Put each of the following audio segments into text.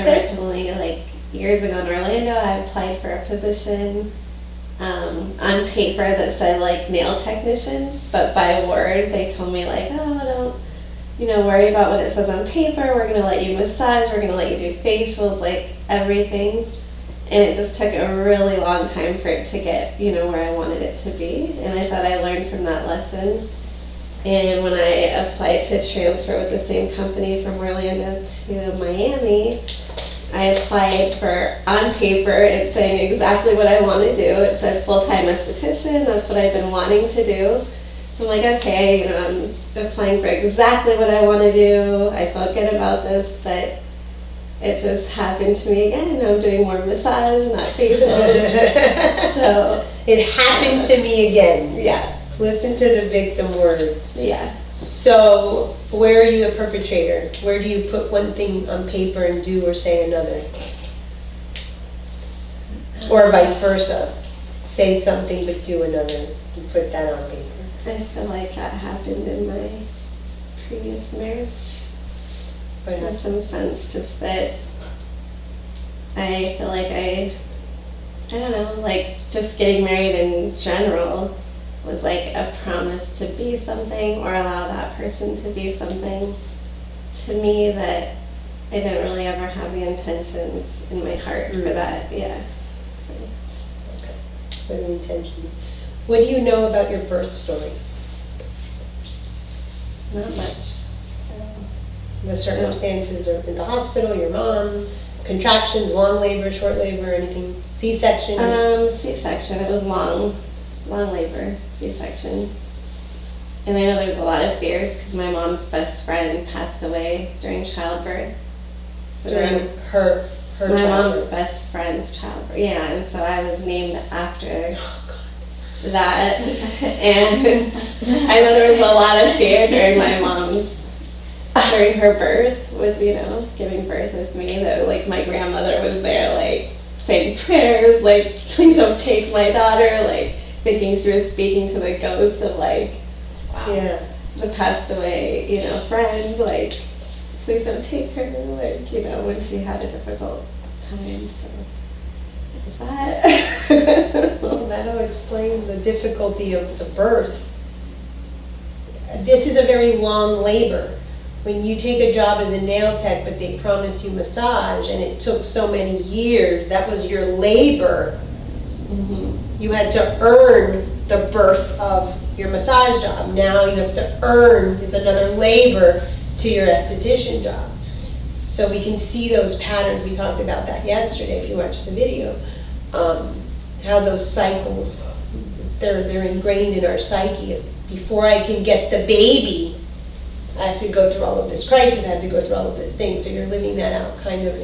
originally, like years ago in Orlando, I applied for a position on paper that said like nail technician, but by word they told me like, oh, don't worry about what it says on paper. We're gonna let you massage. We're gonna let you do facials, like everything. And it just took a really long time for it to get, where I wanted it to be. And I thought I learned from that lesson. And when I applied to transfer with the same company from Orlando to Miami, I applied for, on paper, it's saying exactly what I want to do. It said full-time esthetician. That's what I've been wanting to do. So I'm like, okay, I'm applying for exactly what I want to do. I felt good about this, but it just happened to me again. I'm doing more massage, not facials. So it happened to me again. Yeah. Listen to the victim words. Yeah. So where are you the perpetrator? Where do you put one thing on paper and do or say another? Or vice versa. Say something but do another and put that on paper. I feel like that happened in my previous marriage. In some sense, just that I feel like I don't know, like just getting married in general was like a promise to be something or allow that person to be something to me that I didn't really ever have the intentions in my heart for that. Yeah. So. Okay. For the intentions. What do you know about your birth story? Not much. The circumstances are in the hospital, your mom, contractions, long labor, short labor, anything? C-section? C-section. It was long labor, C-section. And I know there's a lot of fears because my mom's best friend passed away during childbirth. So during her my childbirth. mom's best friend's childbirth. Yeah, and so I was named after that. And I know there was a lot of fear during her birth with, giving birth with me, that like my grandmother was there like saying prayers, like please don't take my daughter, like thinking she was speaking to the ghost of like, wow, yeah, the passed away, friend, like please don't take her, like, when she had a difficult time. So what was that? Well, that'll explain the difficulty of the birth. This is a very long labor. When you take a job as a nail tech, but they promise you massage, and it took so many years, that was your labor. Mm-hmm. You had to earn the birth of your massage job. Now you have to earn, it's another labor to your esthetician job. So we can see those patterns. We talked about that yesterday, if you watched the video. How those cycles, they're ingrained in our psyche. Before I can get the baby, I have to go through all of this crisis, I have to go through all of this thing. So you're living that out kind of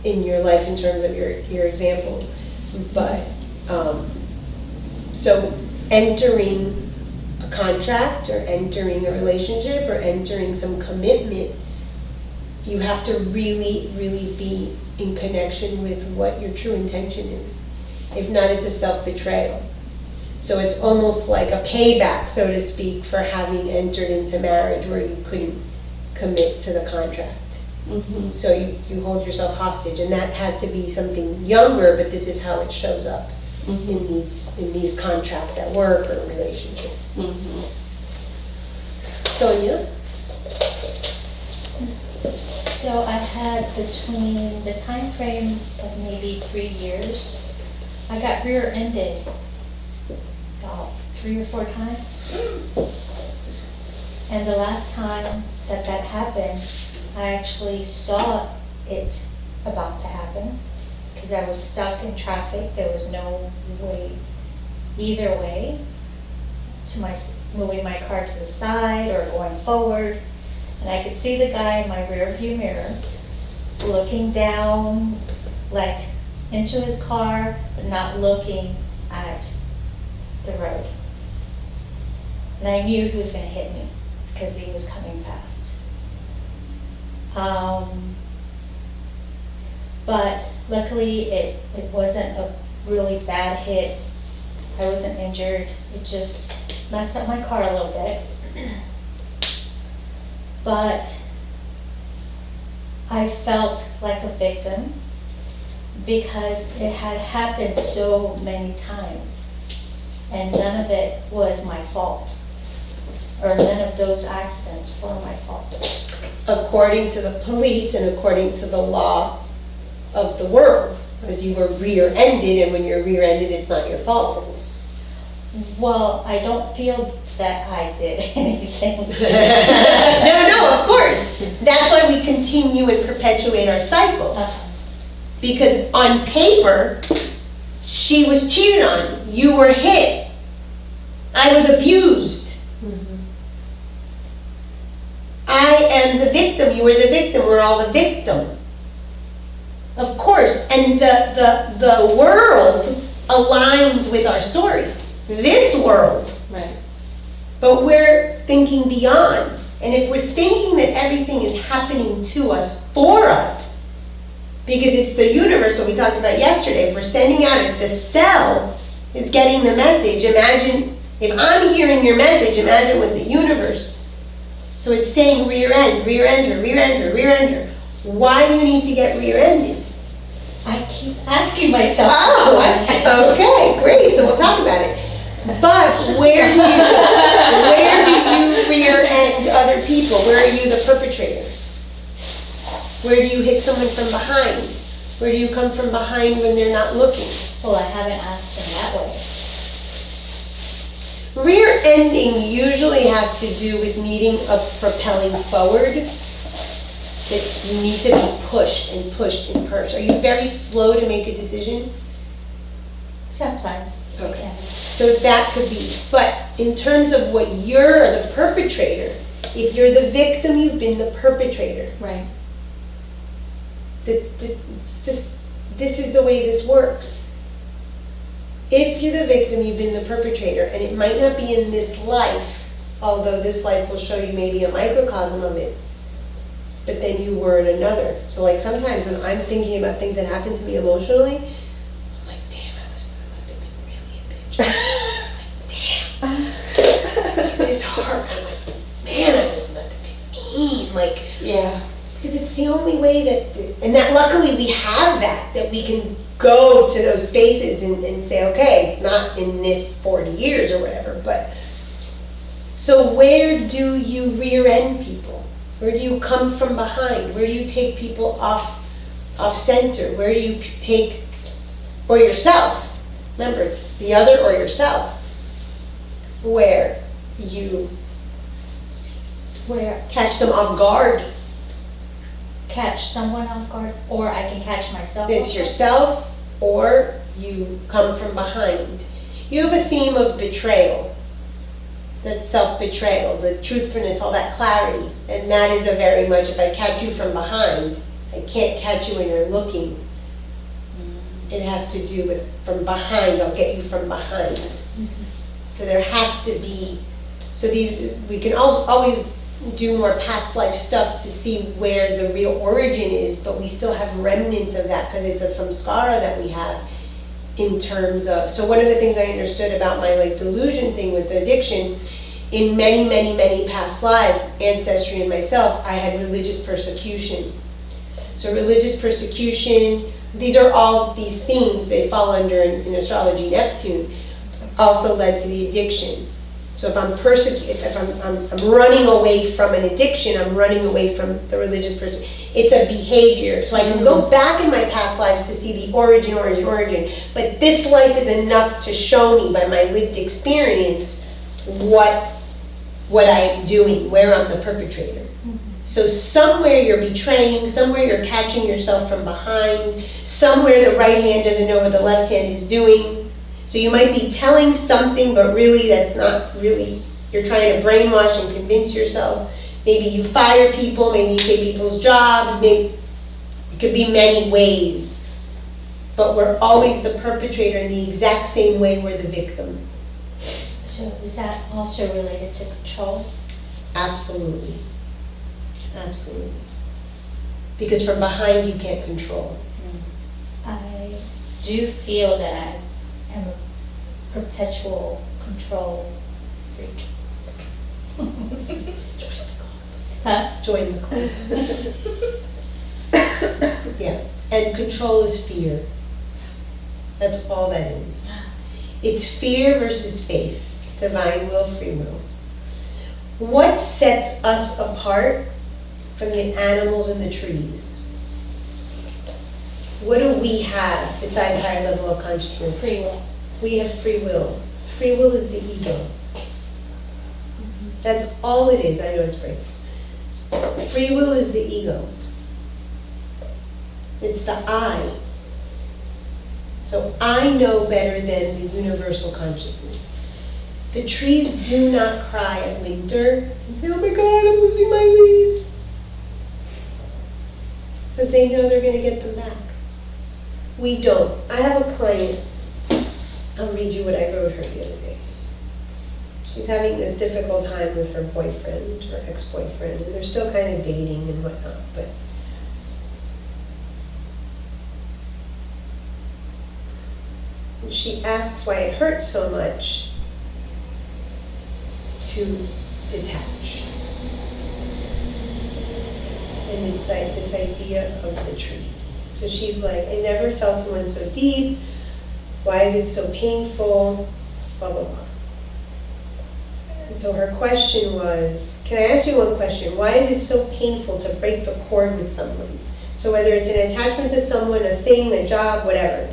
in your life in terms of your examples. But, so entering a contract or entering a relationship or entering some commitment, you have to really, really be in connection with what your true intention is. If not, it's a self-betrayal. So it's almost like a payback, so to speak, for having entered into marriage where you couldn't commit to the contract. Mm-hmm. So you hold yourself hostage, and that had to be something younger, but this is how it shows up mm-hmm. in these contracts at work or relationship. Mm-hmm. Sonia? So I had between the time frame of maybe 3 years, I got rear-ended about 3 or 4 times. And the last time that happened, I actually saw it about to happen because I was stuck in traffic. There was no way, either way, to moving my car to the side or going forward. And I could see the guy in my rear view mirror looking down, like into his car, but not looking at the road. And I knew he was going to hit me because he was coming fast. But luckily it wasn't a really bad hit. I wasn't injured. It just messed up my car a little bit. But I felt like a victim because it had happened so many times, and none of it was my fault, or none of those accidents were my fault. According to the police and according to the law of the world, because you were rear-ended, and when you're rear-ended, it's not your fault. Well, I don't feel that I did anything. No, of course. That's why we continue and perpetuate our cycle. Because on paper, she was cheated on. You were hit. I was abused. I am the victim. You were the victim. We're all the victim. Of course. And the world aligns with our story. This world. Right. But we're thinking beyond. And if we're thinking that everything is happening to us, for us, because it's the universe, what we talked about yesterday, if we're sending out, if the cell is getting the message, imagine, if I'm hearing your message, imagine what the universe, so it's saying rear end, rear-ender, rear-ender, rear-ender. Why do you need to get rear-ended? I keep asking myself that Oh, question. okay, great, so we'll talk about it. But where do you rear-end other people? Where are you the perpetrator? Where do you hit someone from behind? Where do you come from behind when they're not looking? Well, I haven't asked him that way. Rear-ending usually has to do with needing a propelling forward. That you need to be pushed and pushed and pushed. Are you very slow to make a decision? Sometimes. Okay. Yeah. So that could be, but in terms of what you're the perpetrator, if you're the victim, you've been the perpetrator. Right. It's just, this is the way this works. If you're the victim, you've been the perpetrator, and it might not be in this life, although this life will show you maybe a microcosm of it, but then you were in another. So like sometimes when I'm thinking about things that happened to me emotionally, I'm like, damn, I must have been really a bitch. Damn, is this hard? I'm like, man, I must have been mean. Like, Yeah. because it's the only way that, and that luckily we have that we can go to those spaces and say, okay, it's not in this 40 years or whatever, but, so where do you rear end people? Where do you come from behind? Where do you take people off center? Where do you take, or yourself? Remember, it's the other or yourself. Where you Where catch them off guard. catch someone off guard, or I can catch myself. It's off guard. yourself, or you come from behind. You have a theme of betrayal. That's self-betrayal, the truthfulness, all that clarity. And that is a very much, if I catch you from behind, I can't catch you when you're looking. It has to do with from behind, I'll get you from behind. So there has to be, so these, we can always do more past life stuff to see where the real origin is, but we still have remnants of that because it's a samskara that we have in terms of, so one of the things I understood about my like delusion thing with the addiction, in many, many, many past lives, ancestry and myself, I had religious persecution. So religious persecution, these are all these themes, they fall under in astrology Neptune, also led to the addiction. So if I'm if I'm running away from an addiction, I'm running away from the religious person. It's a behavior. So I can go back in my past lives to see the origin. But this life is enough to show me by my lived experience what I'm doing, where I'm the perpetrator. So somewhere you're betraying, somewhere you're catching yourself from behind, somewhere the right hand doesn't know what the left hand is doing. So you might be telling something, but really that's not really, you're trying to brainwash and convince yourself. Maybe you fire people, maybe you take people's jobs, maybe it could be many ways. But we're always the perpetrator in the exact same way we're the victim. So is that also related to control? Absolutely. Absolutely. Because from behind you can't control. I do feel that I am a perpetual control freak. Join the club. Huh? Join the club. And control is fear. That's all that is. It's fear versus faith, divine will, free will. What sets us apart from the animals and the trees? What do we have besides higher level of consciousness? Free will. We have free will. Free will is the ego. That's all it is. I know it's brave. Free will is the ego. It's the I. So I know better than the universal consciousness. The trees do not cry at winter and say, oh my God, I'm losing my leaves. Because they know they're going to get them back. We don't. I have a client. I'll read you what I wrote her the other day. She's having this difficult time with her boyfriend, her ex-boyfriend, and they're still kind of dating and whatnot, but she asks why it hurts so much to detach. And it's like this idea of the trees. So she's like, I never felt someone so deep. Why is it so painful? Blah, blah, blah. And so her question was, can I ask you one question? Why is it so painful to break the cord with someone? So whether it's an attachment to someone, a thing, a job, whatever.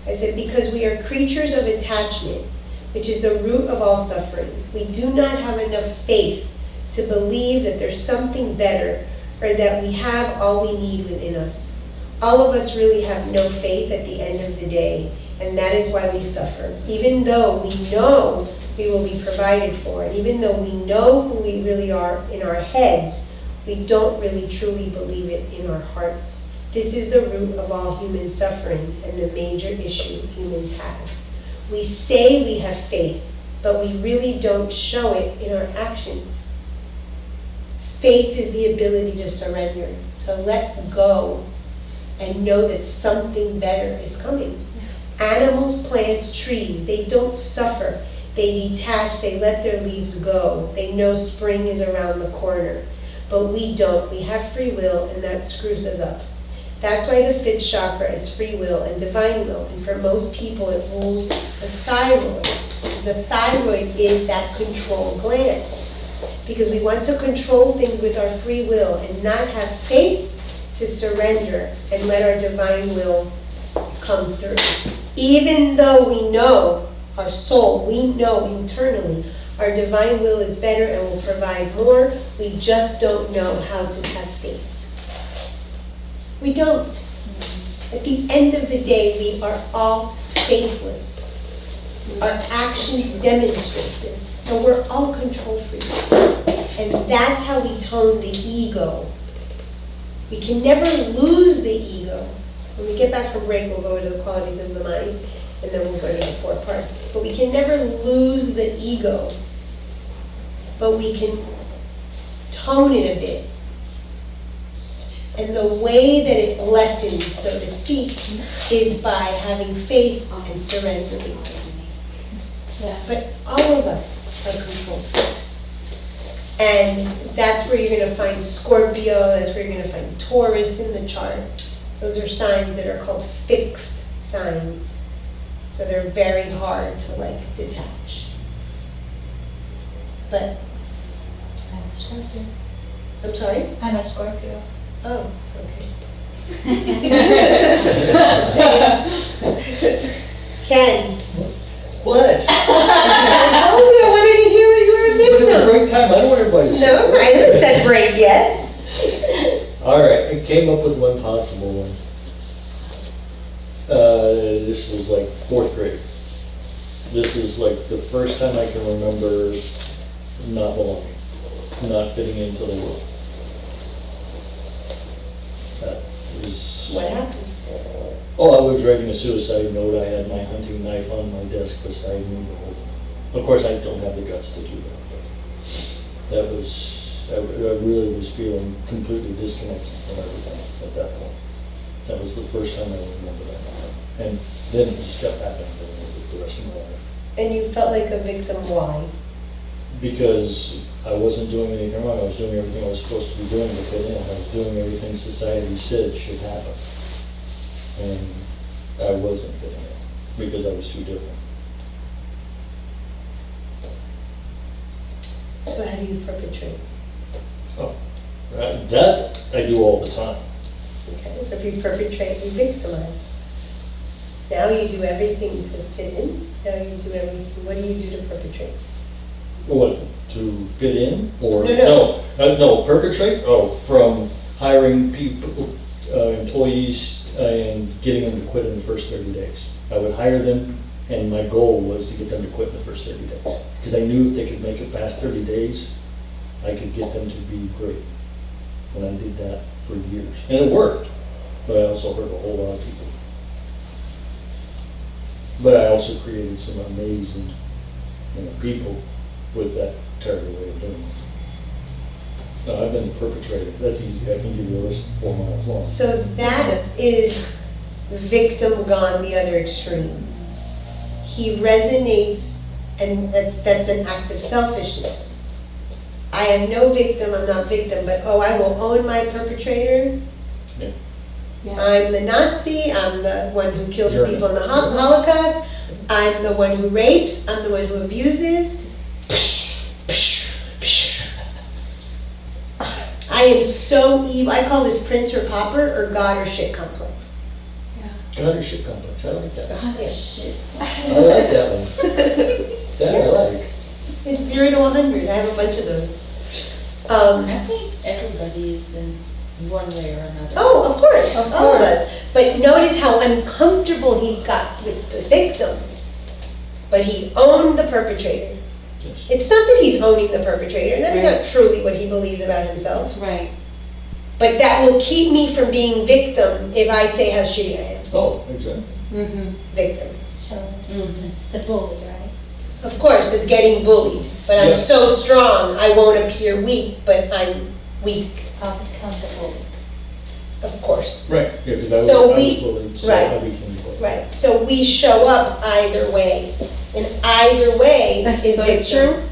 I said, because we are creatures of attachment, which is the root of all suffering. We do not have enough faith to believe that there's something better or that we have all we need within us. All of us really have no faith at the end of the day, and that is why we suffer. Even though we know we will be provided for, and even though we know who we really are in our heads, we don't really truly believe it in our hearts. This is the root of all human suffering and the major issue humans have. We say we have faith, but we really don't show it in our actions. Faith is the ability to surrender, to let go, and know that something better is coming. Animals, plants, trees, they don't suffer. They detach, they let their leaves go. They know spring is around the corner. But we don't. We have free will, and that screws us up. That's why the fifth chakra is free will and divine will. And for most people, it rules the thyroid. Because the thyroid is that control gland. Because we want to control things with our free will and not have faith to surrender and let our divine will come through. Even though we know, our soul, we know internally, our divine will is better and will provide more, we just don't know how to have faith. We don't. At the end of the day, we are all faithless. Our actions demonstrate this. So we're all control freaks. And that's how we tone the ego. We can never lose the ego. When we get back from break, we'll go into the qualities of the mind, and then we'll go to the 4 parts. But we can never lose the ego. But we can tone it a bit. And the way that it lessens, so to speak, is by having faith and surrendering. Yeah. But all of us are control freaks. And that's where you're going to find Scorpio, that's where you're going to find Taurus in the chart. Those are signs that are called fixed signs. So they're very hard to detach. But, I'm a Scorpio. I'm sorry? I'm a Scorpio. Oh, okay. Ken. What? I told you I wanted to hear what you were a But it's a victim. break time, I don't want everybody to No, it's not. I haven't said break yet. All right, I came up with one possible one. This was like 4th grade. This is like the first time I can remember not belonging, not fitting into the world. That was... What happened? Oh, I was writing a suicide note. I had my hunting knife on my desk beside me. Of course, I don't have the guts to do that. But that was, I really was feeling completely disconnected from everything at that point. That was the first time I remember that. And then it just kept happening for the rest of my life. And you felt like a victim, why? Because I wasn't doing anything wrong. I was doing everything I was supposed to be doing to fit in. I was doing everything society said should happen. And I wasn't fitting in because I was too different. So how do you perpetrate? Oh, that I do all the time. Okay, so if you perpetrate, you victimize. Now you do everything to fit in, now you do everything, what do you do to perpetrate? What, to fit in, or? No. No, perpetrate, from hiring people, employees, and getting them to quit in the first 30 days. I would hire them, and my goal was to get them to quit in the first 30 days. Because I knew if they could make it past 30 days, I could get them to be great. And I did that for years, and it worked, but I also hurt a whole lot of people. But I also created some amazing, people with that terrible way of doing it. No, I've been the perpetrator. That's easy. I can give you a list 4 miles long. So that is victim gone the other extreme. He resonates, and that's an act of selfishness. I am no victim, I'm not victim, but I will own my perpetrator. Yeah. I'm the Nazi, I'm the one who killed the You're- people in the Holocaust, I'm the one who rapes, I'm the one who abuses. I am so evil. I call this Prince or Pauper or God or shit complex. God or shit complex. I like that. Yeah. I like that one. That I like. It's 0 to 100. I have a bunch of those. I think everybody is in one way or another. Oh, of course, Of all of course. us. But notice how uncomfortable he got with the victim. But he owned the perpetrator. Yes. It's not that he's owning the perpetrator. That is not truly what he believes about himself. Right. But that will keep me from being victim if I say how shitty I am. Oh, exactly. Mm-hmm. Victim. So Mm-hmm. it's the bully, right? Of course, it's getting bullied. But I'm Yeah. so strong, I won't appear weak, but I'm weak. I'll become the bully. Of course. Right. Yeah, because I So was we- bullied, so right. I became bullied. Right, so we show up either way, and either way is victim.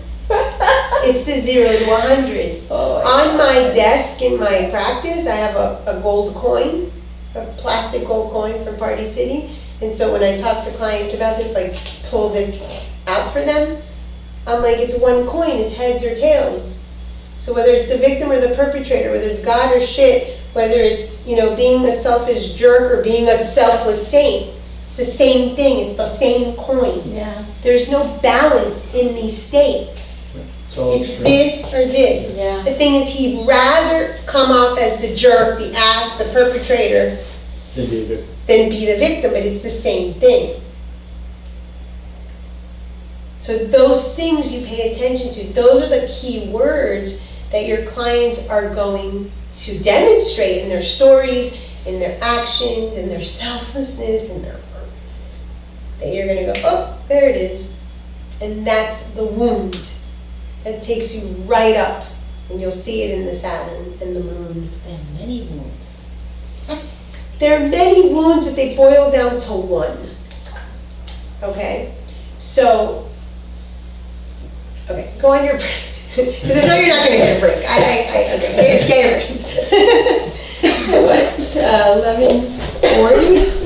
It's the 0 to 100. On my desk in my practice, I have a gold coin, a plastic gold coin from Party City. And so when I talk to clients about this, like pull this out for them, I'm like, it's one coin, it's heads or tails. So whether it's the victim or the perpetrator, whether it's God or shit, whether it's, being a selfish jerk or being a selfless saint, it's the same thing, it's the same coin. Yeah. There's no balance in these states. It's all It's extreme. this or this. Yeah. The thing is, he'd rather come off as the jerk, the ass, the perpetrator, Then be a victim. than be the victim, but it's the same thing. So those things you pay attention to, those are the key words that your clients are going to demonstrate in their stories, in their actions, in their selflessness, in their work. That you're gonna go, oh, there it is. And that's the wound. That takes you right up, and you'll see it in the Saturn and the moon. And many wounds. There are many wounds, but they boil down to one. Okay? So, okay, go on your break. Because I know you're not gonna get a break. Okay, get a break. What, 11:40?